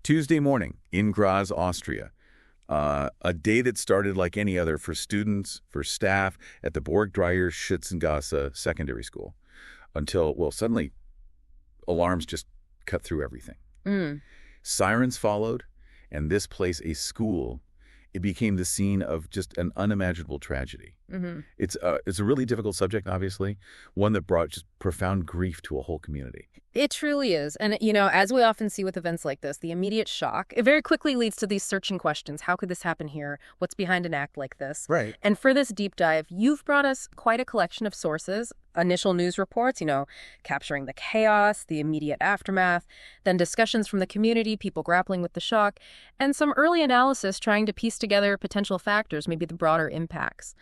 Tuesday morning in Graz, Austria. A day that started like any other for students, for staff at the BORG Dreierschutzengasse secondary school. Until, well, suddenly alarms just cut through everything. Sirens followed, and this place, a school, it became the scene of just an unimaginable tragedy. It's a really difficult subject, obviously, one that brought just profound grief to a whole community. It truly is. And, as we often see with events like this, the immediate shock, it very quickly leads to these searching questions. How could this happen here? What's behind an act like this? Right. And for this deep dive, you've brought us quite a collection of sources, initial news reports, capturing the chaos, the immediate aftermath, then discussions from the community, people grappling with the shock, and some early analysis trying to piece together potential factors, maybe the broader impacts.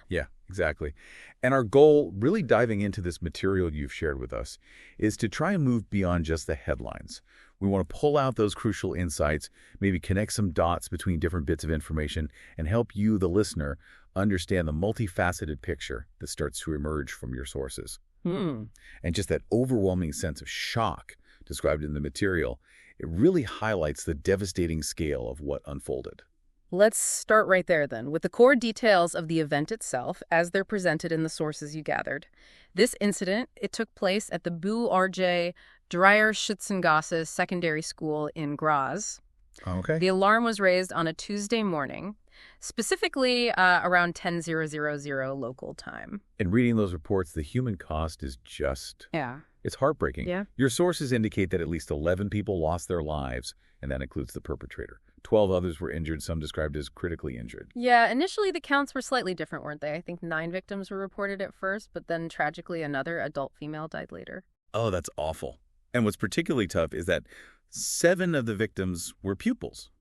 Yeah, exactly. And our goal, really diving into this material you've shared with us, is to try and move beyond just the headlines. We want to pull out those crucial insights, maybe connect some dots between different bits of information, and help you, the listener, understand the multifaceted picture that starts to emerge from your sources. And just that overwhelming sense of shock described in the material, it really highlights the devastating scale of what unfolded. Let's start right there then, with the core details of the event itself as they're presented in the sources you gathered. This incident, it took place at the BORG Dreierschutzengasse secondary school in Graz. Okay. The alarm was raised on a Tuesday morning, specifically around 10:00 local time. In reading those reports, the human cost is just... Yeah. It's heartbreaking. Yeah. Your sources indicate that at least 11 people lost their lives, and that includes the perpetrator. 12 others were injured, some described as critically injured. Yeah, initially the counts were slightly different, weren't they? I think 9 victims were reported at first, but then tragically another adult female died later. Oh, that's awful. And what's particularly tough is that 7 of the victims were pupils,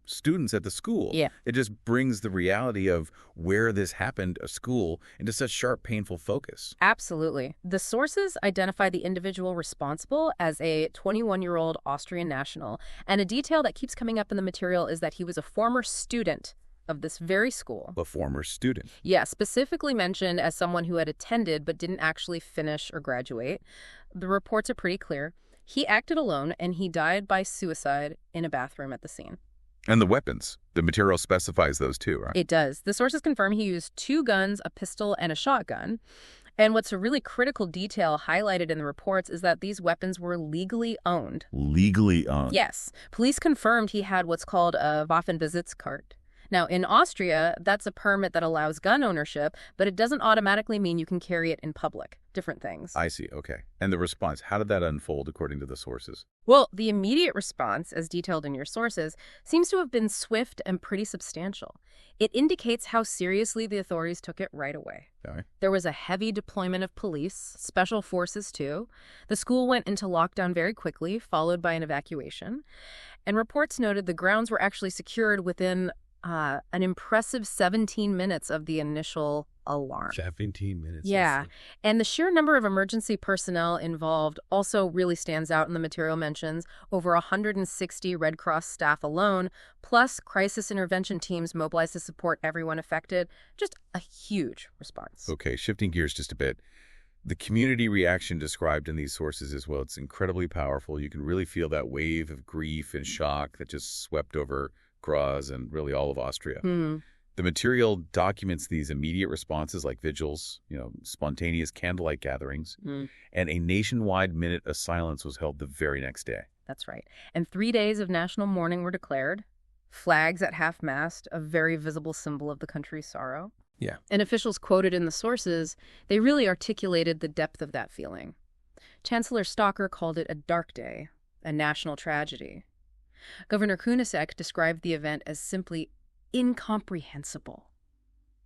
students at the school. Yeah. It just brings the reality of where this happened, a school, into such sharp, painful focus. Absolutely. The sources identify the individual responsible as a 21-year-old Austrian national, and a detail that keeps coming up in the material is that he was a former student of this very school. A former student. Yeah, specifically mentioned as someone who had attended but didn't actually finish or graduate. The reports are pretty clear. He acted alone, and he died by suicide in a bathroom at the scene. And the weapons. The material specifies those too, right? It does. The sources confirm he used 2 guns, a pistol, and a shotgun. And what's a really critical detail highlighted in the reports is that these weapons were legally owned. Legally owned? Yes. Police confirmed he had what's called a Waffenbesitzkarte. Now, in Austria, that's a permit that allows gun ownership, but it doesn't automatically mean you can carry it in public. Different things. I see. Okay. And the response, how did that unfold according to the sources? Well, the immediate response, as detailed in your sources, seems to have been swift and pretty substantial. It indicates how seriously the authorities took it right away. Okay. There was a heavy deployment of police, special forces too. The school went into lockdown very quickly, followed by an evacuation. And reports noted the grounds were actually secured within an impressive 17 minutes of the initial alarm. 17 minutes. Yeah. And the sheer number of emergency personnel involved also really stands out in the material mentions. Over 160 Red Cross staff alone, plus crisis intervention teams mobilized to support everyone affected. Just a huge response. Okay, shifting gears just a bit. The community reaction described in these sources as well, it's incredibly powerful. You can really feel that wave of grief and shock that just swept over Graz and really all of Austria. The material documents these immediate responses like vigils, spontaneous candlelight gatherings, and a nationwide minute of silence was held the very next day. That's right. And 3 days of national mourning were declared. Flags at half-mast, a very visible symbol of the country's sorrow. Yeah. And officials quoted in the sources, they really articulated the depth of that feeling. Chancellor Stocker called it a dark day, a national tragedy. Governor Kunasek described the event as simply incomprehensible.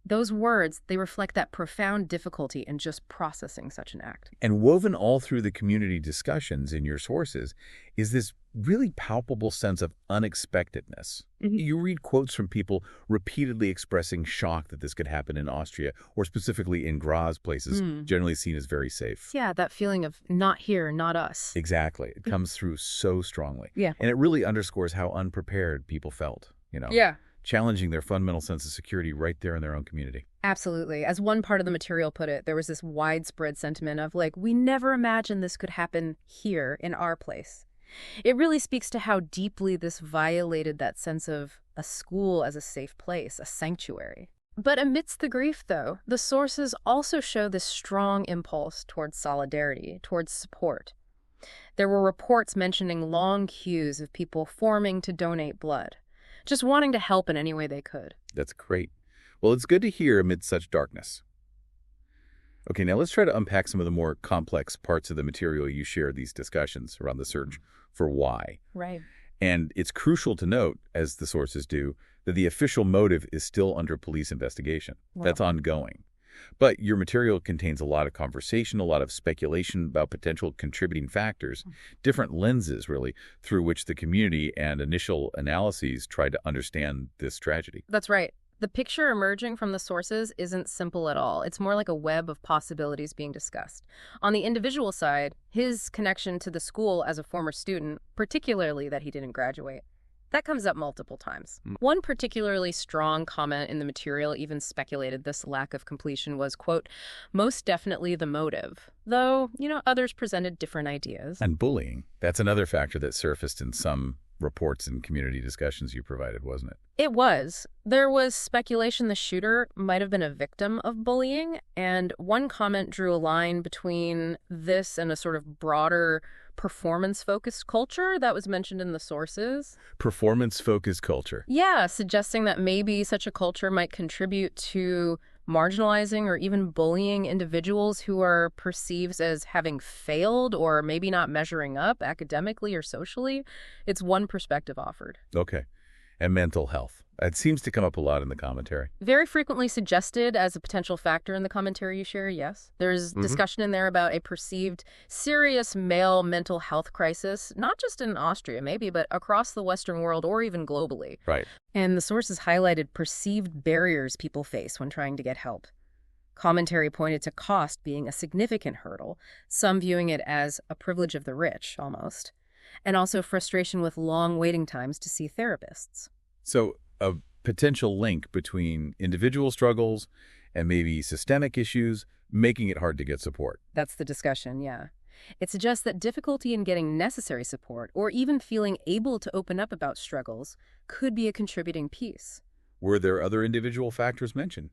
Those words, they reflect that profound difficulty in just processing such an act. And woven all through the community discussions in your sources is this really palpable sense of unexpectedness. You read quotes from people repeatedly expressing shock that this could happen in Austria, or specifically in Graz, places generally seen as very safe. Yeah, that feeling of not here, not us. Exactly. It comes through so strongly. Yeah. And it really underscores how unprepared people felt, Yeah. challenging their fundamental sense of security right there in their own community. Absolutely. As one part of the material put it, there was this widespread sentiment of we never imagined this could happen here in our place. It really speaks to how deeply this violated that sense of a school as a safe place, a sanctuary. But amidst the grief, though, the sources also show this strong impulse towards solidarity, towards support. There were reports mentioning long queues of people forming to donate blood, just wanting to help in any way they could. That's great. Well, it's good to hear amid such darkness. Okay, now let's try to unpack some of the more complex parts of the material you shared these discussions around the search for why. Right. And it's crucial to note, as the sources do, that the official motive is still under police investigation. Wow. That's ongoing. But your material contains a lot of conversation, a lot of speculation about potential contributing factors, different lenses, really, through which the community and initial analyses tried to understand this tragedy. That's right. The picture emerging from the sources isn't simple at all. It's more like a web of possibilities being discussed. On the individual side, his connection to the school as a former student, particularly that he didn't graduate, that comes up multiple times. One particularly strong comment in the material even speculated this lack of completion was, quote, most definitely the motive. Though, others presented different ideas. And bullying. That's another factor that surfaced in some reports and community discussions you provided, wasn't it? It was. There was speculation the shooter might have been a victim of bullying, and one comment drew a line between this and a sort of broader performance-focused culture that was mentioned in the sources. Performance-focused culture. Yeah, suggesting that maybe such a culture might contribute to marginalizing or even bullying individuals who are perceived as having failed or maybe not measuring up academically or socially. It's one perspective offered. Okay. And mental health. It seems to come up a lot in the commentary. Very frequently suggested as a potential factor in the commentary you share, yes. There's discussion in there about a perceived serious male mental health crisis, not just in Austria maybe, but across the Western world or even globally. Right. And the sources highlighted perceived barriers people face when trying to get help. Commentary pointed to cost being a significant hurdle, some viewing it as a privilege of the rich, almost, and also frustration with long waiting times to see therapists. So a potential link between individual struggles and maybe systemic issues, making it hard to get support. That's the discussion, yeah. It suggests that difficulty in getting necessary support or even feeling able to open up about struggles could be a contributing piece. Were there other individual factors mentioned?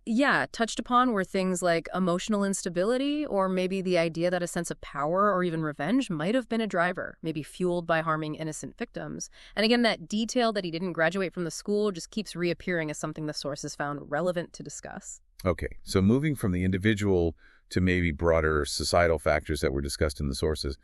Yeah, touched upon were things like emotional instability or maybe the idea that a sense of power or even revenge might have been a driver, maybe fueled by harming innocent victims. And again, that detail that he didn't graduate from the school just keeps reappearing as something the sources found relevant to discuss. Okay, so moving from the individual to maybe broader societal factors that were discussed in the sources,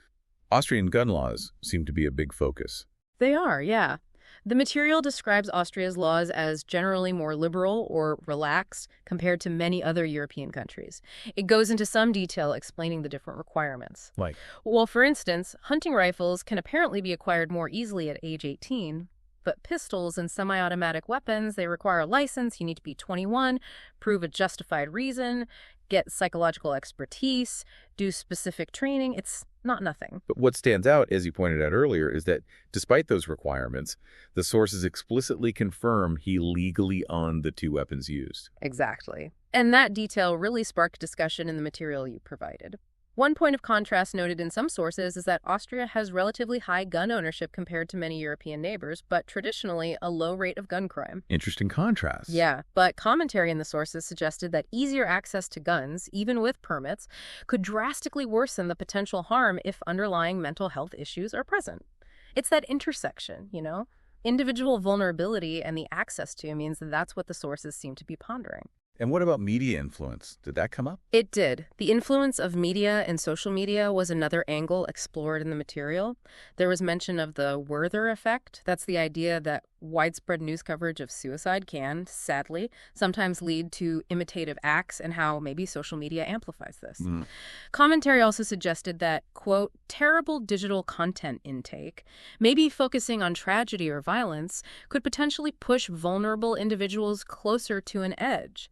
Austrian gun laws seem to be a big focus. They are, yeah. The material describes Austria's laws as generally more liberal or relaxed compared to many other European countries. It goes into some detail explaining the different requirements. Like? Well, for instance, hunting rifles can apparently be acquired more easily at age 18, but pistols and semi-automatic weapons, they require a license. You need to be 21, prove a justified reason, get psychological expertise, do specific training. It's not nothing. But what stands out, as you pointed out earlier, is that despite those requirements, the sources explicitly confirm he legally owned the two weapons used. Exactly. And that detail really sparked discussion in the material you provided. One point of contrast noted in some sources is that Austria has relatively high gun ownership compared to many European neighbors, but traditionally a low rate of gun crime. Interesting contrast. Yeah, but commentary in the sources suggested that easier access to guns, even with permits, could drastically worsen the potential harm if underlying mental health issues are present. It's that intersection, Individual vulnerability and the access to means that that's what the sources seem to be pondering. And what about media influence? Did that come up? It did. The influence of media and social media was another angle explored in the material. There was mention of the Werther effect. That's the idea that widespread news coverage of suicide can, sadly, sometimes lead to imitative acts and how maybe social media amplifies this. Commentary also suggested that, quote, terrible digital content intake, maybe focusing on tragedy or violence, could potentially push vulnerable individuals closer to an edge.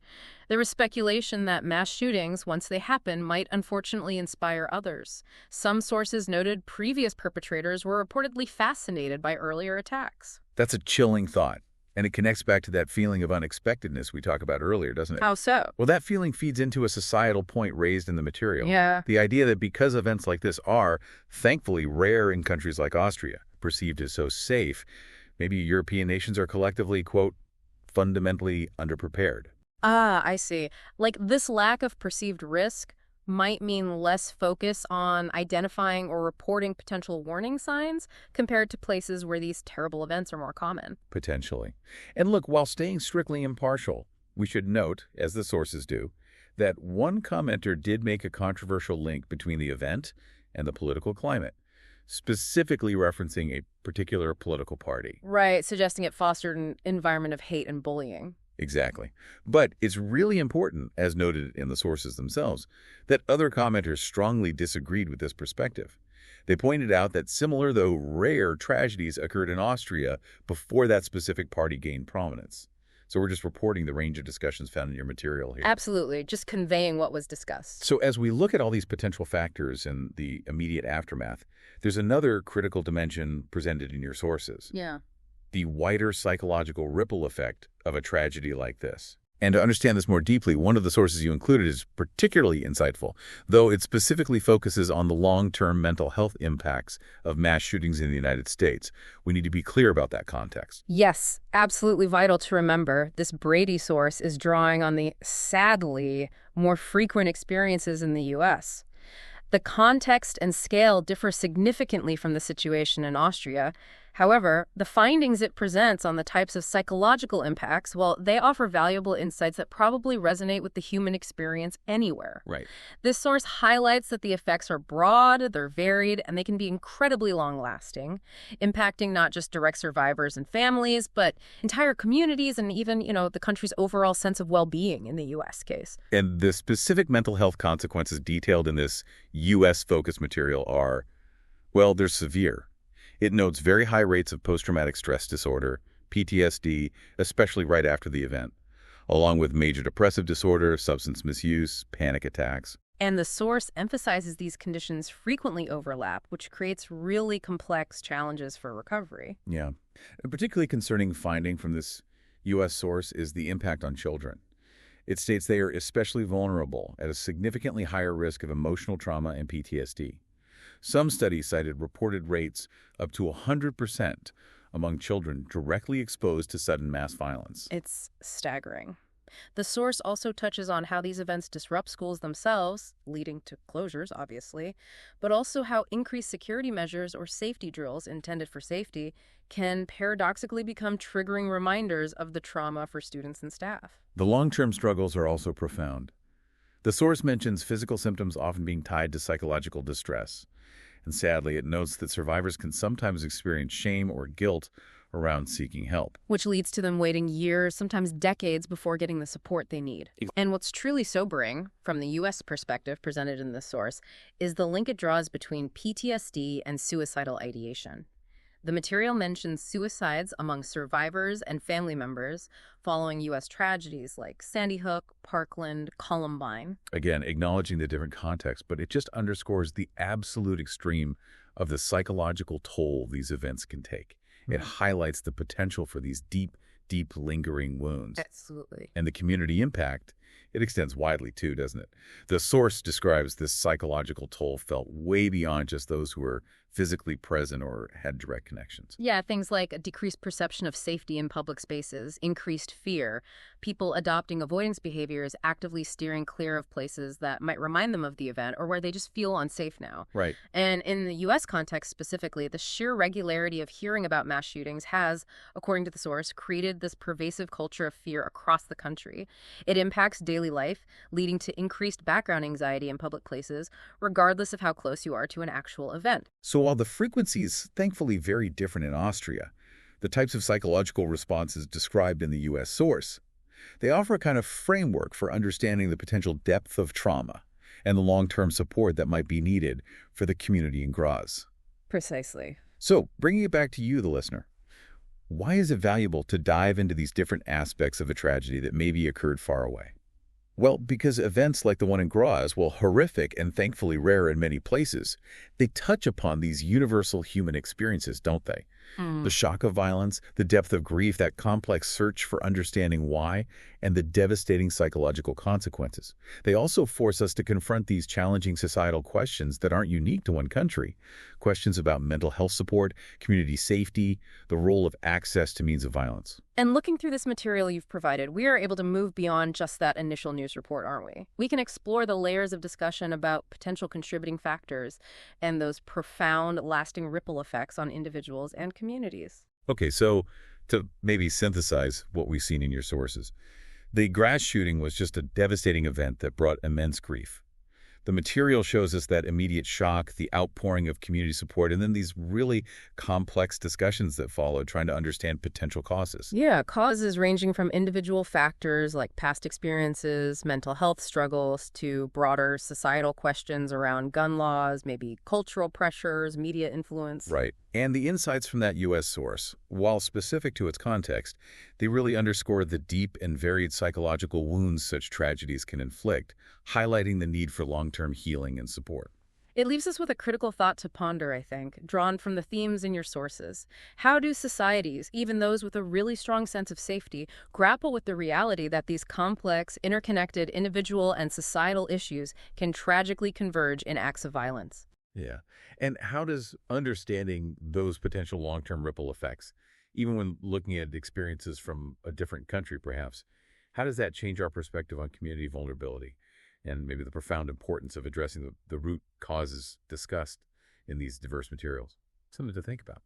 There was speculation that mass shootings, once they happen, might unfortunately inspire others. Some sources noted previous perpetrators were reportedly fascinated by earlier attacks. That's a chilling thought. And it connects back to that feeling of unexpectedness we talked about earlier, doesn't it? How so? Well, that feeling feeds into a societal point raised in the material. Yeah. The idea that because events like this are, thankfully, rare in countries like Austria, perceived as so safe, maybe European nations are collectively, quote, fundamentally underprepared. Ah, I see. Like this lack of perceived risk might mean less focus on identifying or reporting potential warning signs compared to places where these terrible events are more common. Potentially. And look, while staying strictly impartial, we should note, as the sources do, that one commenter did make a controversial link between the event and the political climate, specifically referencing a particular political party. Right, suggesting it fostered an environment of hate and bullying. Exactly. But it's really important, as noted in the sources themselves, that other commenters strongly disagreed with this perspective. They pointed out that similar, though rare, tragedies occurred in Austria before that specific party gained prominence. So we're just reporting the range of discussions found in your material here. Absolutely, just conveying what was discussed. So as we look at all these potential factors and the immediate aftermath, there's another critical dimension presented in your sources. Yeah. The wider psychological ripple effect of a tragedy like this. And to understand this more deeply, one of the sources you included is particularly insightful, though it specifically focuses on the long-term mental health impacts of mass shootings in the United States. We need to be clear about that context. Yes, absolutely vital to remember. This Brady source is drawing on the, sadly, more frequent experiences in the U.S. The context and scale differ significantly from the situation in Austria. However, the findings it presents on the types of psychological impacts, well, they offer valuable insights that probably resonate with the human experience anywhere. Right. This source highlights that the effects are broad, they're varied, and they can be incredibly long-lasting, impacting not just direct survivors and families, but entire communities and even, the country's overall sense of well-being in the U.S. case. And the specific mental health consequences detailed in this U.S.-focused material are, well, they're severe. It notes very high rates of post-traumatic stress disorder, PTSD, especially right after the event, along with major depressive disorder, substance misuse, panic attacks. And the source emphasizes these conditions frequently overlap, which creates really complex challenges for recovery. Yeah. A particularly concerning finding from this U.S. source is the impact on children. It states they are especially vulnerable at a significantly higher risk of emotional trauma and PTSD. Some studies cited reported rates up to 100% among children directly exposed to sudden mass violence. It's staggering. The source also touches on how these events disrupt schools themselves, leading to closures, obviously, but also how increased security measures or safety drills intended for safety can paradoxically become triggering reminders of the trauma for students and staff. The long-term struggles are also profound. The source mentions physical symptoms often being tied to psychological distress. And sadly, it notes that survivors can sometimes experience shame or guilt around seeking help. Which leads to them waiting years, sometimes decades, before getting the support they need. And what's truly sobering, from the U.S. perspective presented in this source, is the link it draws between PTSD and suicidal ideation. The material mentions suicides among survivors and family members following U.S. tragedies like Sandy Hook, Parkland, Columbine. Again, acknowledging the different contexts, but it just underscores the absolute extreme of the psychological toll these events can take. It highlights the potential for these deep, lingering wounds. Absolutely. And the community impact, it extends widely too, doesn't it? The source describes this psychological toll felt way beyond just those who were physically present or had direct connections. Yeah, things like a decreased perception of safety in public spaces, increased fear, people adopting avoidance behaviors, actively steering clear of places that might remind them of the event or where they just feel unsafe now. Right. And in the U.S. context specifically, the sheer regularity of hearing about mass shootings has, according to the source, created this pervasive culture of fear across the country. It impacts daily life, leading to increased background anxiety in public places, regardless of how close you are to an actual event. So while the frequency is thankfully very different in Austria, the types of psychological responses described in the U.S. source, they offer a kind of framework for understanding the potential depth of trauma and the long-term support that might be needed for the community in Graz. Precisely. So, bringing it back to you, the listener, why is it valuable to dive into these different aspects of a tragedy that maybe occurred far away? Well, because events like the one in Graz, while horrific and thankfully rare in many places, they touch upon these universal human experiences, don't they? The shock of violence, the depth of grief, that complex search for understanding why, and the devastating psychological consequences. They also force us to confront these challenging societal questions that aren't unique to one country. Questions about mental health support, community safety, the role of access to means of violence. And looking through this material you've provided, we are able to move beyond just that initial news report, aren't we? We can explore the layers of discussion about potential contributing factors and those profound, lasting ripple effects on individuals and communities. Okay, so to maybe synthesize what we've seen in your sources, the Graz shooting was just a devastating event that brought immense grief. The material shows us that immediate shock, the outpouring of community support, and then these really complex discussions that followed, trying to understand potential causes. Yeah, causes ranging from individual factors like past experiences, mental health struggles, to broader societal questions around gun laws, maybe cultural pressures, media influence. Right. And the insights from that U.S. source, while specific to its context, they really underscore the deep and varied psychological wounds such tragedies can inflict, highlighting the need for long-term healing and support. It leaves us with a critical thought to ponder, I think, drawn from the themes in your sources. How do societies, even those with a really strong sense of safety, grapple with the reality that these complex, interconnected individual and societal issues can tragically converge in acts of violence? Yeah. And how does understanding those potential long-term ripple effects, even when looking at experiences from a different country perhaps, how does that change our perspective on community vulnerability and maybe the profound importance of addressing the root causes discussed in these diverse materials? Something to think about.